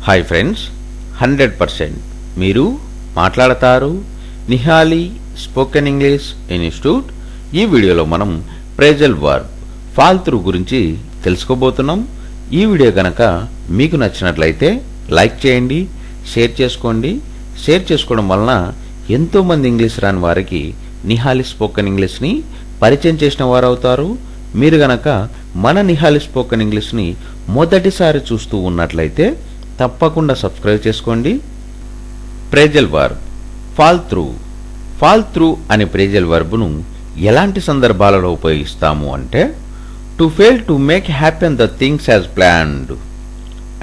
Hi friends, 100% మీరు మాట్లాడతారు Nihali spoken English institute. ఈ వీడియోలో మనం ప్రేజల్ వర్బ్ ఫాల్ త్రూ గురించి తెలుసుకోబోతున్నాం. ఈ వీడియో కనుక మీకు నచ్చినట్లయితే లైక్ చేయండి, షేర్ చేసుకోండి. షేర్ చేసుకోవడం వలన ఎంతోమంది ఇంగ్లీష్ రాని వారికి నిహాలి స్పోకెన్ ఇంగ్లీష్ని పరిచయం చేసిన వారు అవుతారు. మీరు గనక మన నిహాలి స్పోకెన్ ఇంగ్లీష్ని మొదటిసారి చూస్తూ ఉన్నట్లయితే తప్పకుండా సబ్స్క్రైబ్ చేసుకోండి. Phrasal verb fall through. Fall through అనే ప్రేజల్ వర్బ్ను ఎలాంటి సందర్భాలలో ఉపయోగిస్తాము అంటే, to fail to make happen the things as planned.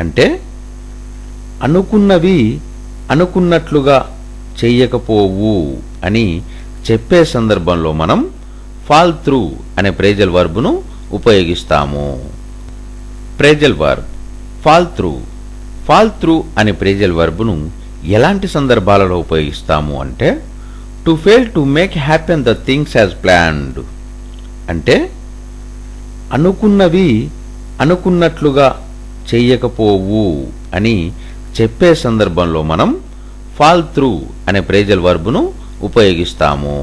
అంటే అనుకున్నవి అనుకున్నట్లుగా చెయ్యకపోవు అని చెప్పే సందర్భంలో మనం ఫాల్ త్రూ అనే ప్రేజల్ వర్బ్ను ఉపయోగిస్తాము. Phrasal verb fall through. Fall through అనే ప్రేజల్ వర్బ్ను ఎలాంటి సందర్భాలలో ఉపయోగిస్తాము అంటే, to fail to make happen the things as planned. అంటే అనుకున్నవి అనుకున్నట్లుగా చెయ్యకపోవు అని చెప్పే సందర్భంలో మనం ఫాల్ త్రూ అనే ప్రేజల్ వర్బ్ను ఉపయోగిస్తాము.